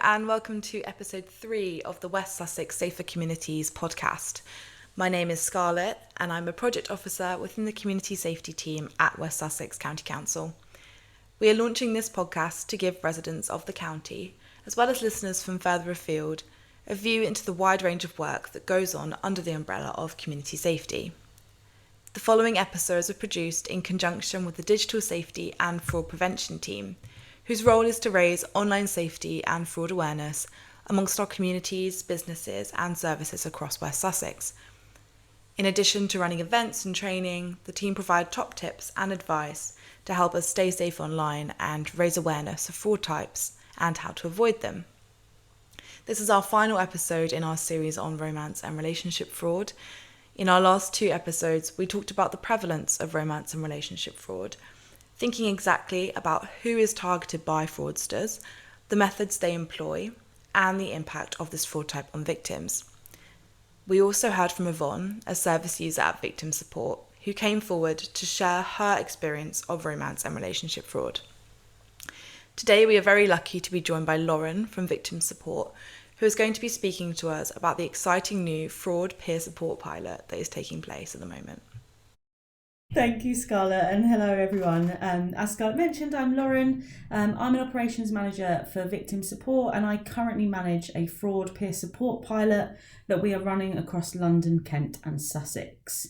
and welcome to episode 3 of the West Sussex Safer Communities podcast. My name is Scarlett and I'm a project officer within the community safety team at West Sussex County Council. We are launching this podcast to give residents of the county, as well as listeners from further afield, a view into the wide range of work that goes on under the umbrella of community safety. The following episodes are produced in conjunction with the Digital Safety and Fraud Prevention team, whose role is to raise online safety and fraud awareness amongst our communities, businesses and services across West Sussex. In addition to running events and training, the team provide top tips and advice to help us stay safe online and raise awareness of fraud types and how to avoid them. This is our final episode in our series on romance and relationship fraud. In our last 2 episodes, we talked about the prevalence of romance and relationship fraud, thinking exactly about who is targeted by fraudsters, the methods they employ, and the impact of this fraud type on victims. We also heard from Yvonne, a service user at Victim Support, who came forward to share her experience of romance and relationship fraud. Today we are very lucky to be joined by Lauren from Victim Support, who is going to be speaking to us about the exciting new fraud peer support pilot that is taking place at the moment. Thank you, Scarlett, and hello everyone. As Scarlett mentioned, I'm Lauren. I'm an operations manager for Victim Support, and I currently manage a fraud peer support pilot that we are running across London, Kent and Sussex.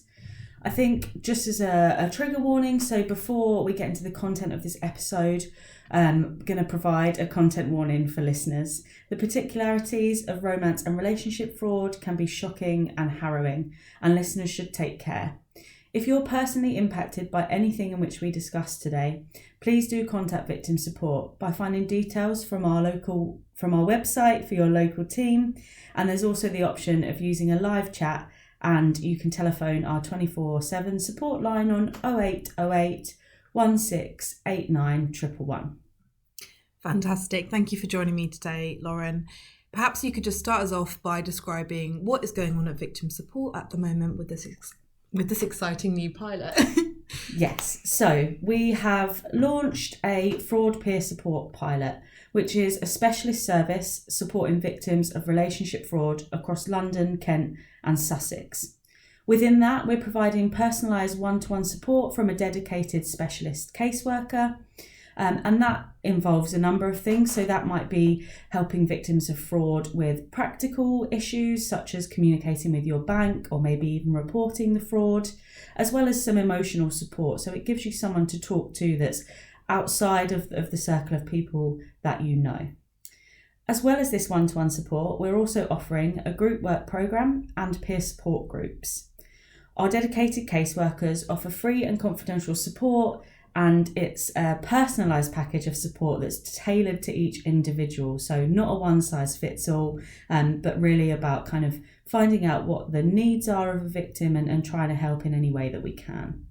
I think just as a trigger warning, so before we get into the content of this episode, I'm going to provide a content warning for listeners. The particularities of romance and relationship fraud can be shocking and harrowing, and listeners should take care. If you're personally impacted by anything in which we discuss today, please do contact Victim Support by finding details from our website for your local team, and there's also the option of using a live chat, and you can telephone our 24/7 support line on 0808 1689 111. Fantastic. Thank you for joining me today, Lauren. Perhaps you could just start us off by describing what is going on at Victim Support at the moment with this exciting new pilot. Yes, so we have launched a fraud peer support pilot, which is a specialist service supporting victims of relationship fraud across London, Kent and Sussex. Within that, we're providing personalised one-to-one support from a dedicated specialist caseworker. And that involves a number of things. So that might be helping victims of fraud with practical issues, such as communicating with your bank or maybe even reporting the fraud, as well as some emotional support. So it gives you someone to talk to that's outside of the circle of people that you know. As well as this one-to-one support, we're also offering a group work programme and peer support groups. Our dedicated caseworkers offer free and confidential support, and it's a personalised package of support that's tailored to each individual. So not a one-size-fits-all, but really about kind of finding out what the needs are of a victim and trying to help in any way that we can.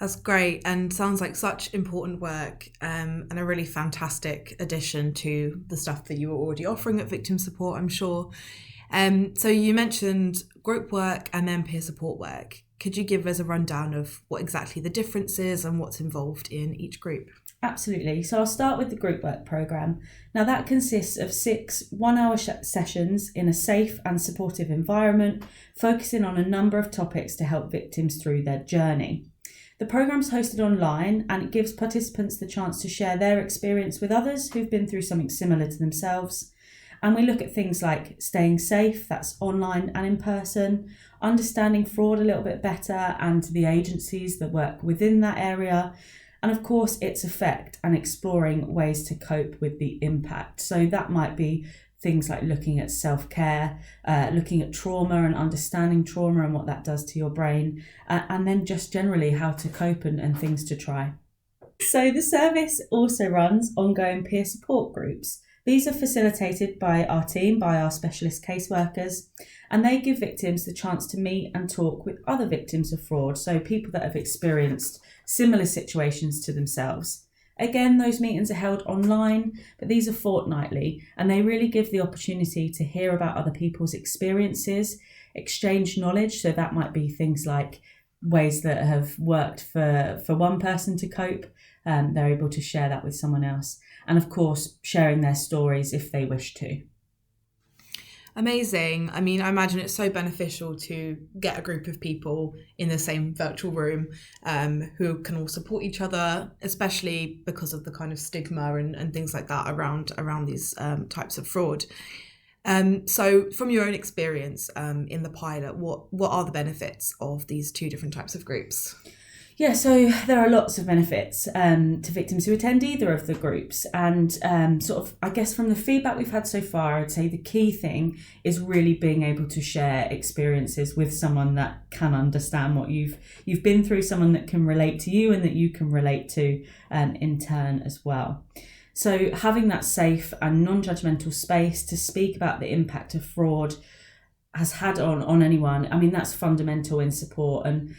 That's great and sounds like such important work and a really fantastic addition to the stuff that you were already offering at Victim Support, I'm sure. So you mentioned group work and then peer support work. Could you give us a rundown of what exactly the difference is and what's involved in each group? Absolutely. So I'll start with the group work programme. Now that consists of 6 one-hour sessions in a safe and supportive environment, focusing on a number of topics to help victims through their journey. The programme's hosted online and it gives participants the chance to share their experience with others who've been through something similar to themselves. And we look at things like staying safe, that's online and in person, understanding fraud a little bit better and the agencies that work within that area, and of course its effect and exploring ways to cope with the impact. So that might be things like looking at self-care, looking at trauma and understanding trauma and what that does to your brain, and then just generally how to cope and things to try. So the service also runs ongoing peer support groups. These are facilitated by our team, by our specialist caseworkers, and they give victims the chance to meet and talk with other victims of fraud, so people that have experienced similar situations to themselves. Again, those meetings are held online, but these are fortnightly, and they really give the opportunity to hear about other people's experiences, exchange knowledge, so that might be things like ways that have worked for one person to cope, they're able to share that with someone else. and of course sharing their stories if they wish to. Amazing. I mean, I imagine it's so beneficial to get a group of people in the same virtual room who can all support each other, especially because of the kind of stigma and things like that around these types of fraud. So from your own experience in the pilot, what are the benefits of these two different types of groups? Yeah, so there are lots of benefits to victims who attend either of the groups. And sort of, I guess from the feedback we've had so far, I'd say the key thing is really being able to share experiences with someone that can understand what you've been through, someone that can relate to you and that you can relate to in turn as well. So having that safe and non-judgmental space to speak about the impact of fraud has had on anyone, I mean, that's fundamental in support. And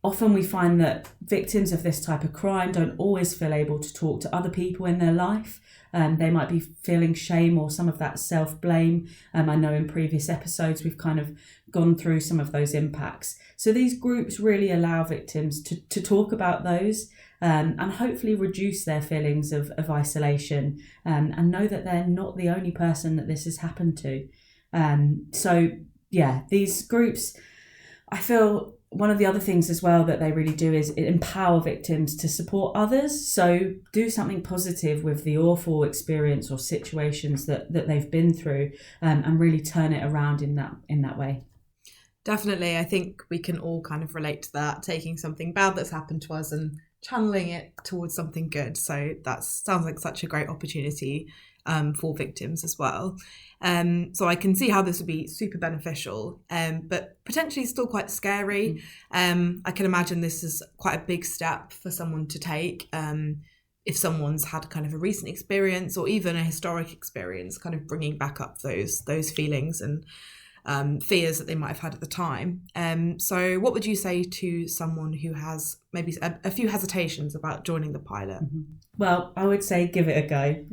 often we find that victims of this type of crime don't always feel able to talk to other people in their life. They might be feeling shame or some of that self-blame. I know in previous episodes we've kind of gone through some of those impacts. So these groups really allow victims to talk about those and hopefully reduce their feelings of isolation and know that they're not the only person that this has happened to. So yeah, these groups, I feel one of the other things as well that they really do is empower victims to support others. So do something positive with the awful experience or situations that they've been through and really turn it around in that way. Definitely. I think we can all kind of relate to that, taking something bad that's happened to us and channeling it towards something good. So that sounds like such a great opportunity for victims as well. So I can see how this would be super beneficial, but potentially still quite scary. I can imagine this is quite a big step for someone to take if someone's had kind of a recent experience or even a historic experience, kind of bringing back up those feelings and fears that they might have had at the time. So what would you say to someone who has maybe a few hesitations about joining the pilot? Well, I would say give it a go,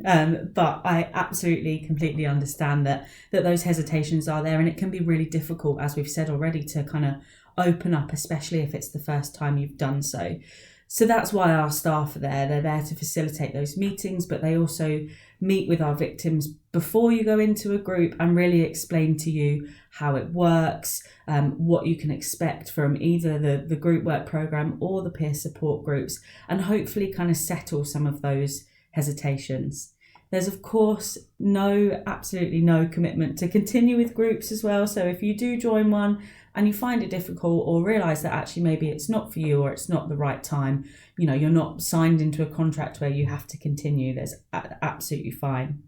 but I absolutely completely understand that those hesitations are there, and it can be really difficult, as we've said already, to kind of open up, especially if it's the first time you've done so. So that's why our staff are there. They're there to facilitate those meetings, but they also meet with our victims before you go into a group and really explain to you how it works, what you can expect from either the group work programme or the peer support groups, and hopefully kind of settle some of those hesitations. There's of course absolutely no commitment to continue with groups as well. So if you do join one and you find it difficult or realise that actually maybe it's not for you or it's not the right time, you're not signed into a contract where you have to continue, that's absolutely fine.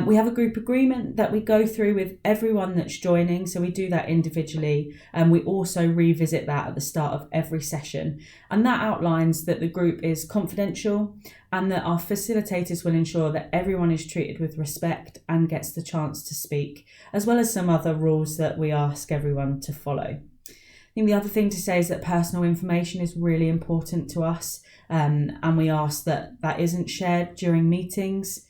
We have a group agreement that we go through with everyone that's joining, so we do that individually, and we also revisit that at the start of every session. And that outlines that the group is confidential and that our facilitators will ensure that everyone is treated with respect and gets the chance to speak, as well as some other rules that we ask everyone to follow. I think the other thing to say is that personal information is really important to us, and we ask that isn't shared during meetings.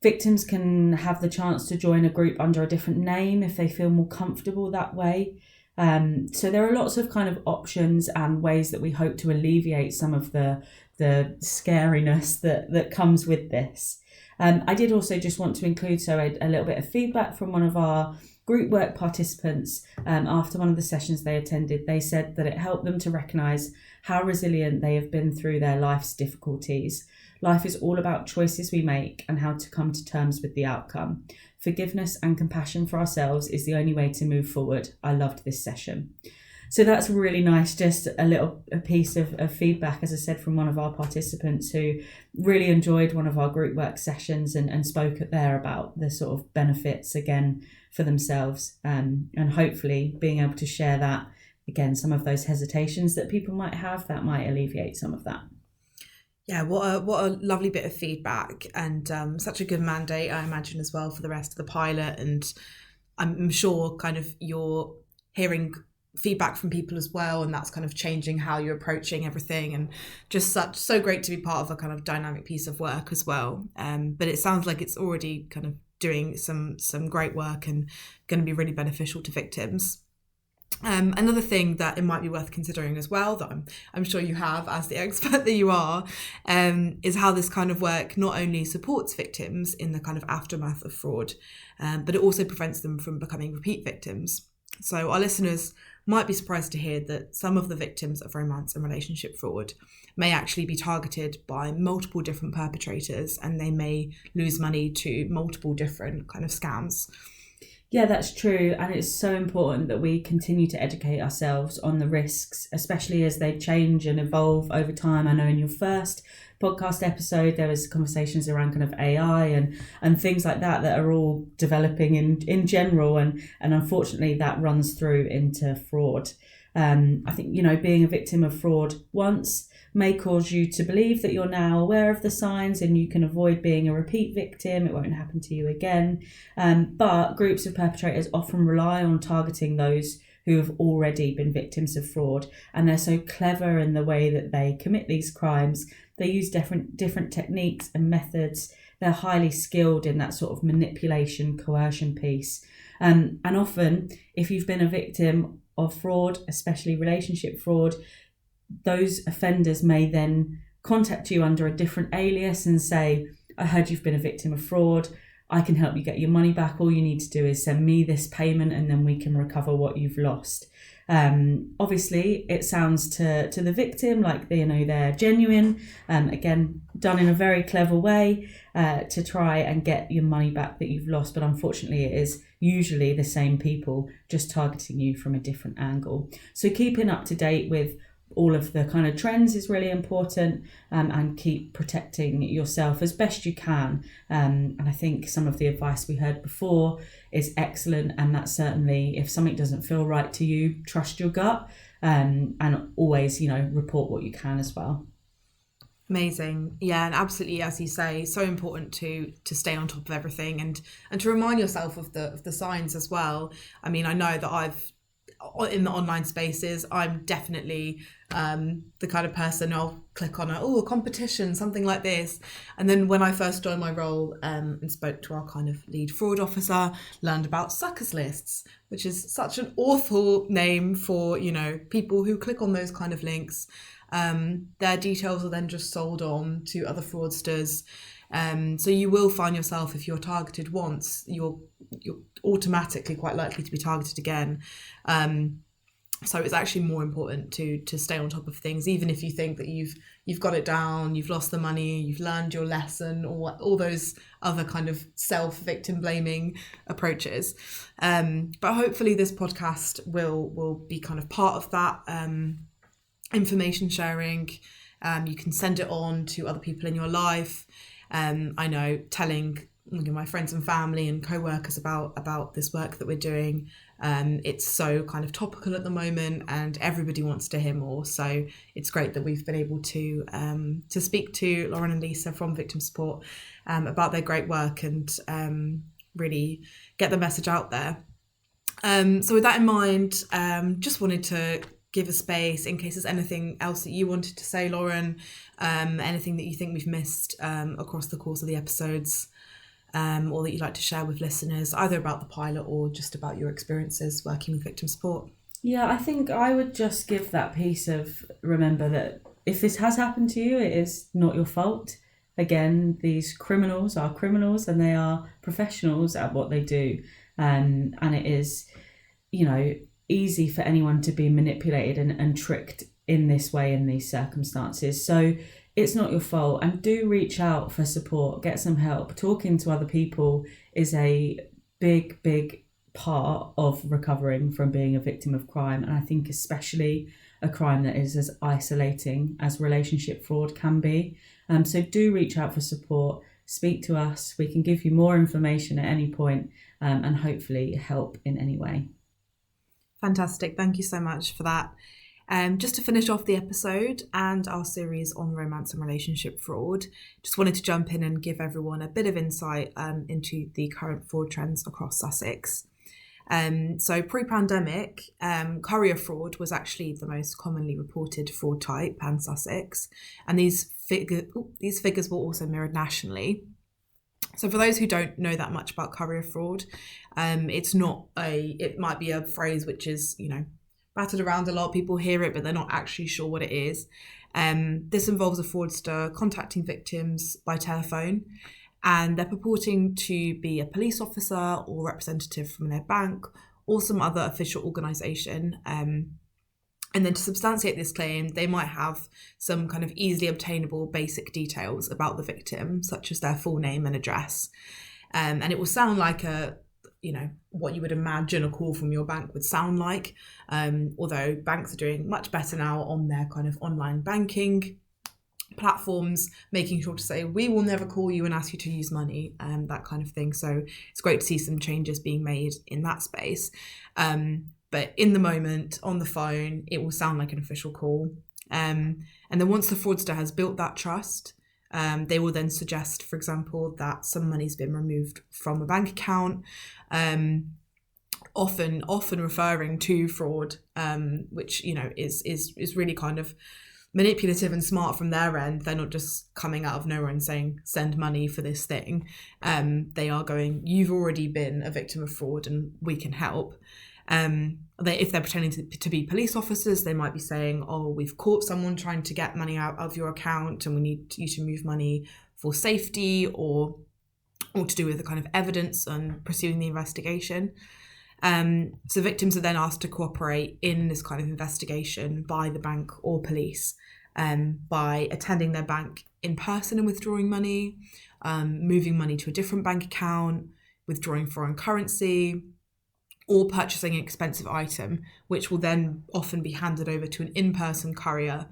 Victims can have the chance to join a group under a different name if they feel more comfortable that way. So there are lots of kind of options and ways that we hope to alleviate some of the scariness that comes with this. I did also just want to include a little bit of feedback from one of our group work participants. After one of the sessions they attended, they said that it helped them to recognise how resilient they have been through their life's difficulties. Life is all about choices we make and how to come to terms with the outcome. Forgiveness and compassion for ourselves is the only way to move forward. I loved this session. So that's really nice, just a piece of feedback, as I said, from one of our participants who really enjoyed one of our group work sessions and spoke there about the sort of benefits again for themselves, and hopefully being able to share that, again, some of those hesitations that people might have, that might alleviate some of that. Yeah, what a lovely bit of feedback, and such a good mandate, I imagine, as well for the rest of the pilot. And I'm sure kind of you're hearing feedback from people as well, and that's kind of changing how you're approaching everything, and just so great to be part of a kind of dynamic piece of work as well. But it sounds like it's already kind of doing some great work and going to be really beneficial to victims. Another thing that it might be worth considering as well, that I'm sure you have as the expert that you are, is how this kind of work not only supports victims in the kind of aftermath of fraud, but it also prevents them from becoming repeat victims. So our listeners might be surprised to hear that some of the victims of romance and relationship fraud may actually be targeted by multiple different perpetrators, and they may lose money to multiple different kind of scams. Yeah, that's true. And it's so important that we continue to educate ourselves on the risks, especially as they change and evolve over time. I know in your first podcast episode, there was conversations around kind of AI and things like that are all developing in general. And unfortunately, that runs through into fraud. I think, being a victim of fraud once may cause you to believe that you're now aware of the signs and you can avoid being a repeat victim. It won't happen to you again. But groups of perpetrators often rely on targeting those who have already been victims of fraud. And they're so clever in the way that they commit these crimes. They use different techniques and methods. They're highly skilled in that sort of manipulation, coercion piece. And often, if you've been a victim of fraud, especially relationship fraud, those offenders may then contact you under a different alias and say, I heard you've been a victim of fraud. I can help you get your money back. All you need to do is send me this payment and then we can recover what you've lost. Obviously, it sounds to the victim like they're genuine, again, done in a very clever way to try and get your money back that you've lost. But unfortunately, it is usually the same people just targeting you from a different angle. So keeping up to date with all of the kind of trends is really important, and keep protecting yourself as best you can. And I think some of the advice we heard before is excellent, and that certainly, if something doesn't feel right to you, trust your gut, and always, report what you can as well. Amazing. Yeah, and absolutely, as you say, so important to stay on top of everything and to remind yourself of the signs as well. I mean, I know that in the online spaces, I'm definitely the kind of person I'll click on a competition, something like this. And then when I first joined my role and spoke to our kind of lead fraud officer, learned about suckers lists, which is such an awful name for, people who click on those kind of links. Their details are then just sold on to other fraudsters. So you will find yourself, if you're targeted once, you're automatically quite likely to be targeted again. So it's actually more important to stay on top of things, even if you think that you've got it down, you've lost the money, you've learned your lesson, or all those other kind of self-victim blaming approaches. But hopefully this podcast will be kind of part of that information sharing. You can send it on to other people in your life. I know telling my friends and family and co-workers about this work that we're doing, it's so kind of topical at the moment and everybody wants to hear more. So it's great that we've been able to speak to Lauren and Lisa from Victim Support about their great work and really get the message out there. So with that in mind, just wanted to give a space in case there's anything else that you wanted to say, Lauren, anything that you think we've missed across the course of the episodes, or that you'd like to share with listeners, either about the pilot or just about your experiences working with victim support. Yeah, I think I would just give that piece of, remember that if this has happened to you, it is not your fault. Again, these criminals are criminals and they are professionals at what they do. And it is, easy for anyone to be manipulated and tricked in this way in these circumstances. So it's not your fault, and do reach out for support, get some help. Talking to other people is a big part of recovering from being a victim of crime, and I think especially a crime that is as isolating as relationship fraud can be. So do reach out for support, speak to us. We can give you more information at any point, and hopefully help in any way. Fantastic. Thank you so much for that. Just to finish off the episode and our series on romance and relationship fraud, just wanted to jump in and give everyone a bit of insight into the current fraud trends across Sussex. So pre-pandemic, courier fraud was actually the most commonly reported fraud type pan Sussex, and these figures were also mirrored nationally. So for those who don't know that much about courier fraud, it might be a phrase which is, battered around a lot. People hear it, but they're not actually sure what it is. This involves a fraudster contacting victims by telephone, and they're purporting to be a police officer or representative from their bank or some other official organisation. And then to substantiate this claim, they might have some kind of easily obtainable basic details about the victim, such as their full name and address. And it will sound like what you would imagine a call from your bank would sound like, although banks are doing much better now on their kind of online banking platforms, making sure to say, we will never call you and ask you to use money, that kind of thing. So it's great to see some changes being made in that space. But in the moment, on the phone, it will sound like an official call. And then once the fraudster has built that trust, they will then suggest, for example, that some money's been removed from a bank account, often referring to fraud, which is really kind of manipulative and smart from their end. They're not just coming out of nowhere and saying, send money for this thing. They are going, you've already been a victim of fraud and we can help. If they're pretending to be police officers, they might be saying, oh, we've caught someone trying to get money out of your account and we need you to move money for safety or to do with the kind of evidence and pursuing the investigation. So victims are then asked to cooperate in this kind of investigation by the bank or police, by attending their bank in person and withdrawing money, moving money to a different bank account, withdrawing foreign currency, or purchasing an expensive item, which will then often be handed over to an in-person courier,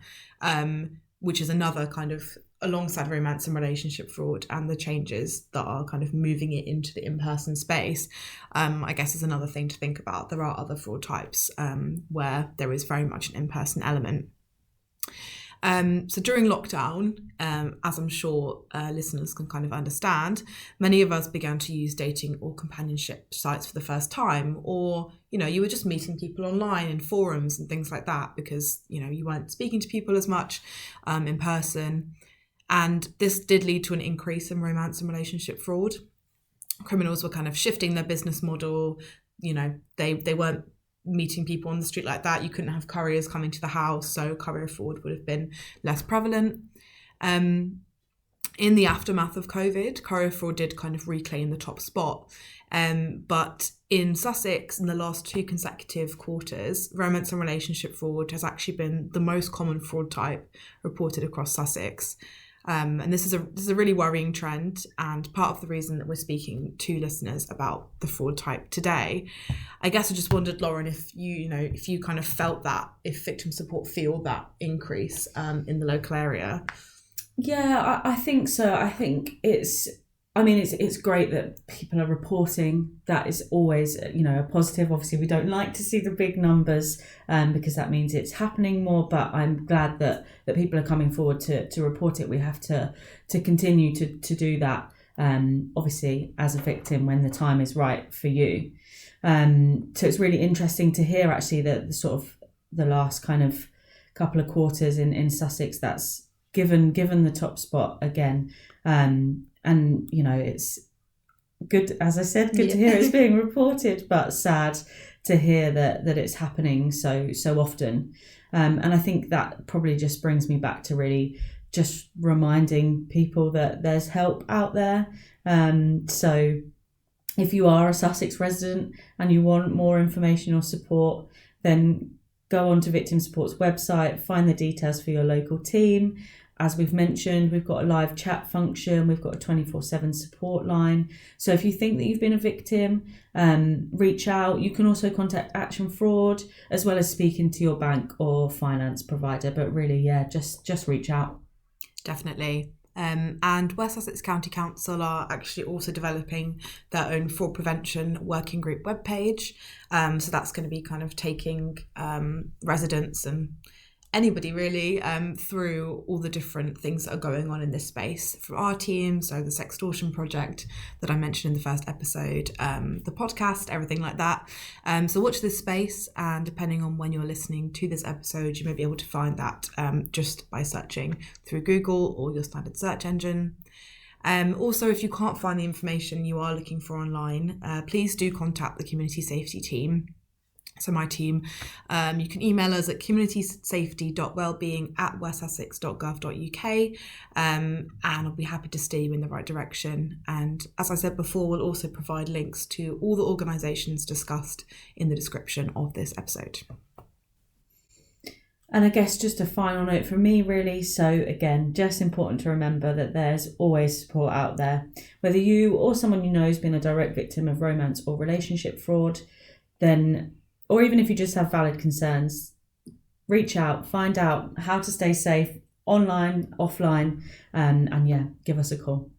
which is another kind of, alongside romance and relationship fraud and the changes that are kind of moving it into the in-person space, I guess is another thing to think about. There are other fraud types where there is very much an in-person element. So during lockdown, as I'm sure listeners can kind of understand, many of us began to use dating or companionship sites for the first time, or, you were just meeting people online in forums and things like that because, you weren't speaking to people as much in person. And this did lead to an increase in romance and relationship fraud. Criminals were kind of shifting their business model. They weren't meeting people on the street like that. You couldn't have couriers coming to the house, so courier fraud would have been less prevalent. In the aftermath of COVID, courier fraud did kind of reclaim the top spot. But in Sussex, in the last 2 consecutive quarters, romance and relationship fraud has actually been the most common fraud type reported across Sussex. And this is a really worrying trend, and part of the reason that we're speaking to listeners about the fraud type today. I guess I just wondered, Lauren, if you kind of felt that, if victim support feel that increase in the local area. Yeah, I think so. I think it's great that people are reporting. That is always, a positive. Obviously, we don't like to see the big numbers because that means it's happening more. But I'm glad that people are coming forward to report it. We have to continue to do that, obviously, as a victim when the time is right for you. So it's really interesting to hear, actually, that the sort of the last kind of couple of quarters in Sussex that's given the top spot again. And, it's good, as I said, good to hear it's being reported, but sad to hear that it's happening so often. And I think that probably just brings me back to really just reminding people that there's help out there. So if you are a Sussex resident and you want more information or support, then go on to Victim Support's website, find the details for your local team. As we've mentioned, we've got a live chat function. We've got a 24/7 support line. So if you think that you've been a victim, reach out. You can also contact Action Fraud, as well as speaking to your bank or finance provider. But really, just reach out. Definitely. And West Sussex County Council are actually also developing their own fraud prevention working group webpage. So that's going to be kind of taking residents and anybody really through all the different things that are going on in this space from our team. So the Sextortion project that I mentioned in the first episode, the podcast, everything like that. So watch this space, and depending on when you're listening to this episode, you may be able to find that just by searching through Google or your standard search engine. Also, if you can't find the information you are looking for online, please do contact the community safety team. So my team, you can email us at communitysafety.wellbeing@westsussex.gov.uk, and I'll be happy to steer you in the right direction. And as I said before, we'll also provide links to all the organisations discussed in the description of this episode. And I guess just a final note from me, really. So again, just important to remember that there's always support out there. Whether you or someone you know has been a direct victim of romance or relationship fraud, or even if you just have valid concerns, reach out, find out how to stay safe online, offline, and give us a call.